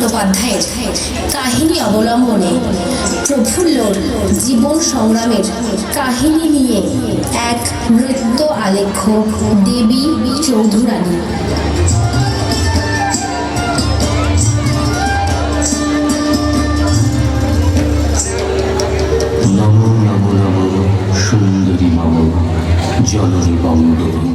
চট্টোপাধ্যায়ের কাহিনী অবলম্বনে প্রফুল্লর জীবন সংগ্রামের কাহিনী নিয়ে এক নৃত্য আলেখ্য দেবী চৌধুরানী। নমো নমো নমো সুন্দরী মম জননী বঙ্গভূমি।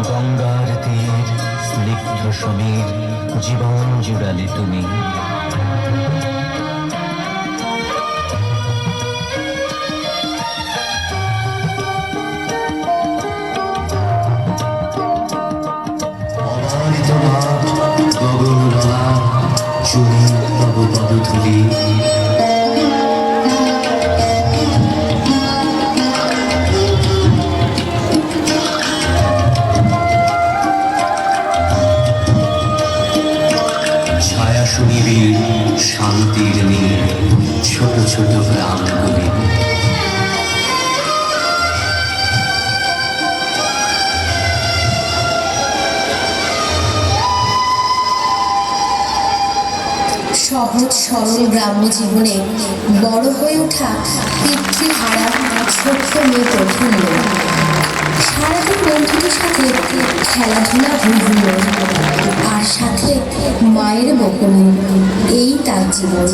গঙ্গার তীর স্নিগ্ধ সমীর জীবন জুড়ালে তুমি। গগনললা চুনি তব পদধূলি। ছায়া সুনিবিড় শান্তির নীড় ছোট ছোট গ্রামগুলি। সহজ সরল গ্রাম্য জীবনে বড় হয়ে ওঠা পিতৃহারা ছোট্ট মেয়ে প্রফুল্ল সারাদিন বন্ধুদের সাথে খেলাধুলা ঘুরঘুল আর সাথে মায়ের বকুনি, এই তার জীবন।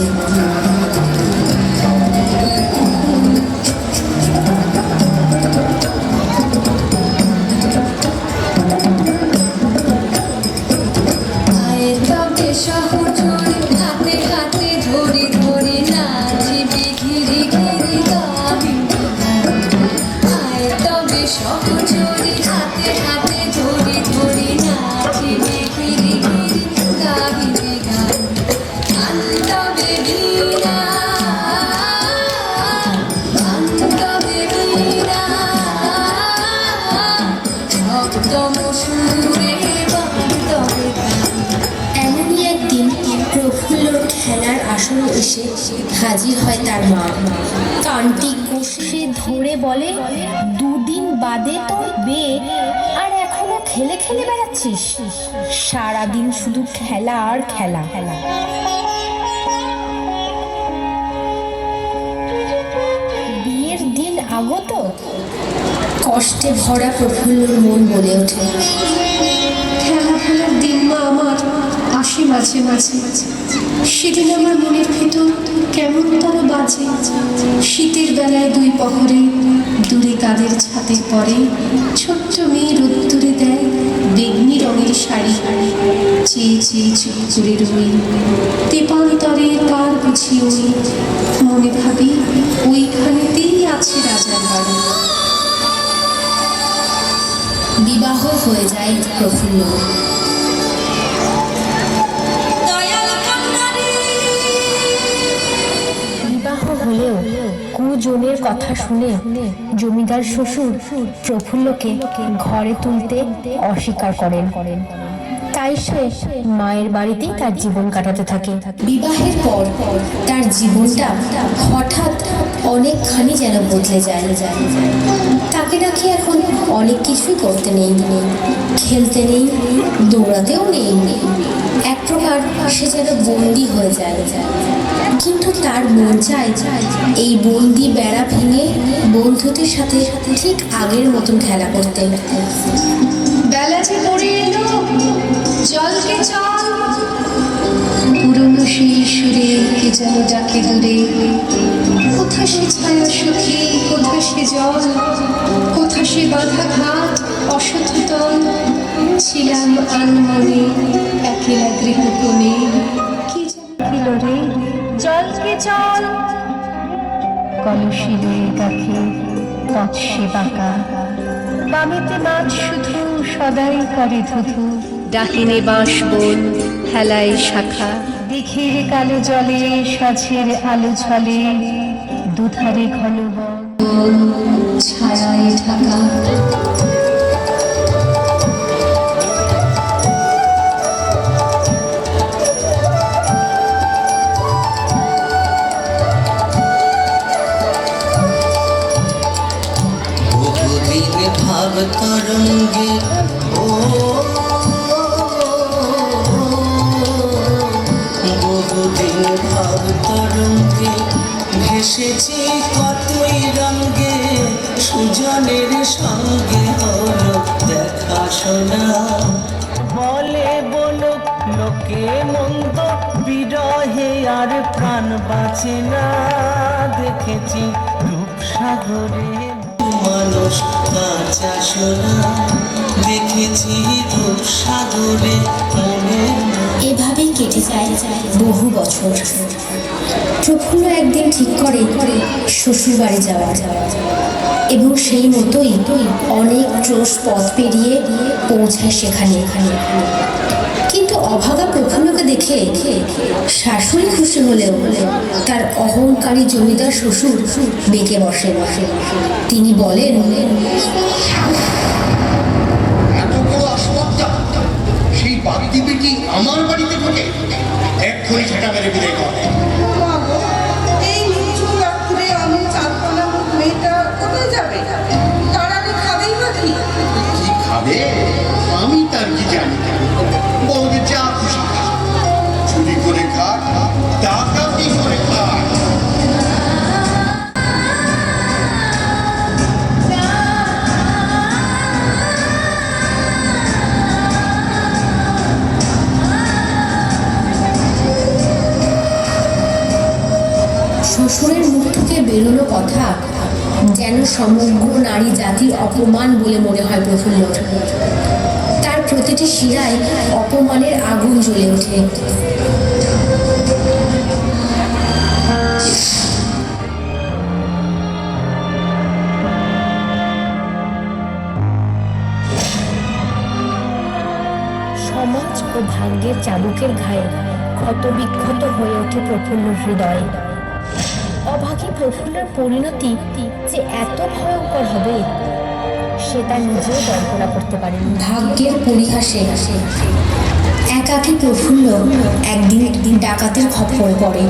এমনই একদিন প্রফুল্লর খেলার আসরে এসে হাজির হয় তার মা। কানটি কষে ধরে বলে, দুদিন বাদে তোর বিয়ে আর এখনো খেলে খেলে বেড়াচ্ছিস? সারাদিন শুধু খেলা আর খেলা। বিয়ের দিন আগত? কষ্টে ভরা প্রফুল্লর মন বলে ওঠে, খেলার দিন মা আমার আসে মাঝে মাঝে। সেদিন আমার মনের ভেতর কেমন তারা বাজে। শীতের বেলায় দুই পহরে দূরে কাদের ছাদের পরে ছোট্ট মেয়ে রোদ্দুরে দেয় বেগনি রঙের শাড়ি। চেয়ে চেয়ে চুপ করে রই তেপান্তরে পার বুঝি ওই। মনে ভাবি ওইখানেতেই আছে রাজার বাড়ি। বিবাহ হয়ে যায় প্রফুল্ল। বিবাহ হলেও কুজনের কথা শুনে জমিদার শ্বশুর প্রফুল্লকে ঘরে তুলতে অস্বীকার করেন। তাই সে মায়ের বাড়িতেই তার জীবন কাটাতে থাকে। বিবাহের পর তার জীবনটা হঠাৎ অনেকখানি যেন বদলে যায়। তাকে নাকি এখন অনেক কিছুই করতে নেই, খেলতে নেই, দৌড়াতেও নেই। এক প্রকার সে যেন বন্দি হয়ে যায়। কিন্তু তার মন চায় এই বন্দি বেড়া ভেঙে বন্ধুদের সাথে ঠিক আগের মতন খেলা করতে। বেলা যে পড়ে এলো, জলকে চল। পুরনো সেই সুরে কে যেন ডাকে দূরে। কোথা সে ছায়া সখী, কোথা সে জল, কোথা সে বাঁধা ঘাট অসততল। ছিলাম আনমনে একেলা গৃহকোণে, কি যেন রে জলকে চল। কলসি লয়ে কাছে পথ সে বাঁকা, বামেতে মাছ শুধু সদাই করে ধুধু। ডাকিনে বাঁশ বন হেলায় শাখা, দিঘির কালো জলে সাঝের আলো ঝলে। দুধারে ঘন বন ছায়ায় ঢাকা। তরঙ্গে ও বহুদিন ভাব তরঙ্গে ভেসেছি কতই রঙ্গে সুজনের সঙ্গে হলো দেখা শোনা বলে বলো লোকে মন্দ বিরহে আর প্রাণ বাঁচে না দেখেছি রূপসাগরে মানুষ কাঁচা সোনা দেখেছি রূপসাগরে মনে এভাবেই কেটে যায় বহু বছর। প্রফুল্ল একদিন ঠিক করে শ্বশুর বাড়ি যাওয়া এবং সেই মতোই অনেক ক্রোশ পথ পেরিয়ে পৌঁছায় সেখানে। কিন্তু অভাগা প্রফুল্লকে দেখে শাশুড়ি খুশি হলেও তার অহংকারী জমিদার শ্বশুর বেঁকে বসে। তিনি বলেন, এত বড় আসবাবটা সেই বাগদি বেটি আমার বাড়িতে ঢোকে, এক্ষুনি ছেটা মেরে বিদায় কর। এই নিচু রাত্রে আমি চারপালা মেয়েটা কোথায় যাবে? তাড়ালে খাবেই বা কি? কি খাবে আমি তার কি জানি, বলবে যা খুশি খা, চুরি করে খাক, ডাকাতি করে খাক। শ্বশুরের মুখ থেকে বেরোনো কথা যেন সমগ্র নারী জাতির অপমান বলে মনে হয় প্রফুল্লর। তার প্রতিটি শিরায় অপমানের আগুন জ্বলে ওঠে। সমাজ ও ভাগ্যের চাবুকের ঘায়ে ক্ষত বিক্ষত হয়ে ওঠে প্রফুল্লর হৃদয়। অভাগী প্রফুল্লর পরিণতি যে এত ভয়ঙ্কর হবে সে তা নিজেও কল্পনা করতে পারেনি। ভাগ্যের পরিহাসে একাকী প্রফুল্ল একদিন ডাকাতের খপ্পরে পড়ে।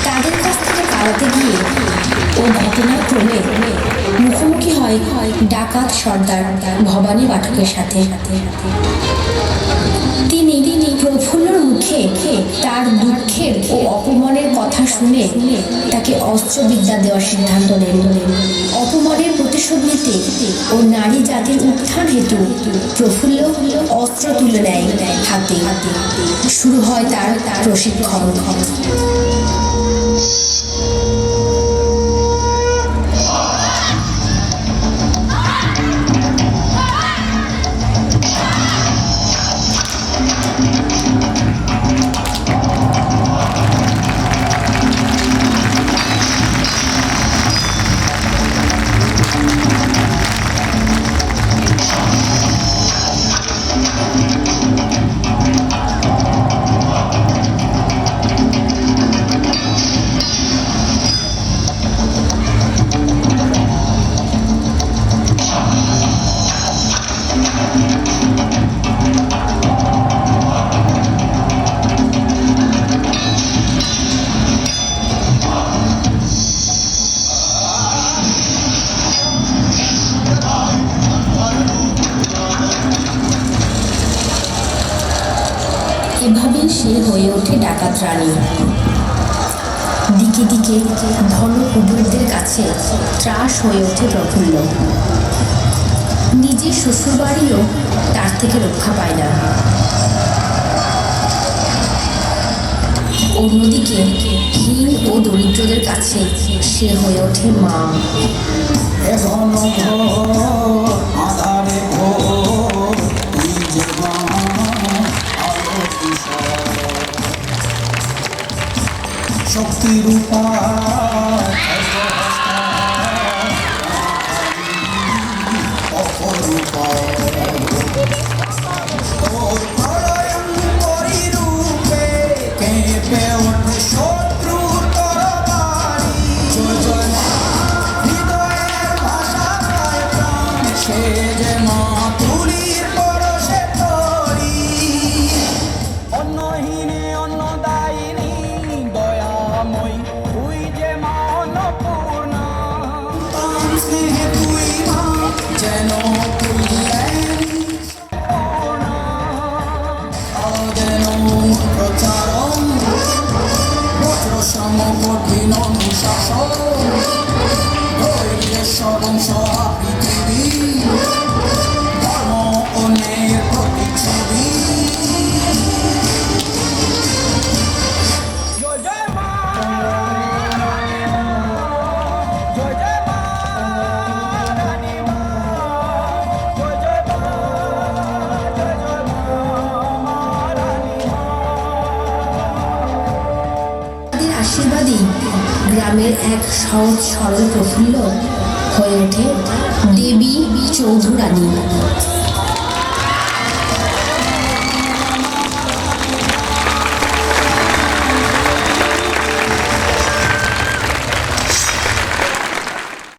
তাদের কাছ থেকে পালাতে গিয়ে ও ঘটনার ক্রমে মুখোমুখি হয় ডাকাত সর্দার ভবানী পাঠকের সাথে। তিনি প্রফুল্লর মুখে তার দুঃখের ও অপমানের কথা শুনে তাকে অস্ত্রবিদ্যা দেওয়ার সিদ্ধান্ত নেন। অপমানের প্রতিশোধ নিতে ও নারী জাতির উত্থান হেতু প্রফুল্ল অস্ত্র তুলে নেয় হাতে। শুরু হয় তার প্রশিক্ষণ। এভাবেই সে হয়ে ওঠে ডাকাত রানী। দিকে দিকে ধন কুবেরদের কাছে ত্রাস হয়ে ওঠে প্রফুল্ল। নিজের শ্বশুর বাড়িও তার থেকে রক্ষা পায় না। অন্যদিকে হীন ও দরিদ্রদের কাছে সে হয়ে ওঠে মা। শক্তি রূপা অপরূপা তোর প্রলয়ন পরিরূপে কেঁপে ওঠে শত্রুর তরবারি। জয় জয় হৃদয়ের স্নেহে তুই মা যেন তুই যেন প্রচারণ বজ্র সম কঠিন অনুশাসন ধৈর্যের সবংশ পৃথিবী ধর্ম ও ন্যায়ের প্রতিচ্ছবি তাদের আশীর্বাদেই গ্রামের এক সহজ সরল প্রফুল্ল হয়ে ওঠে দেবী চৌধুরানী।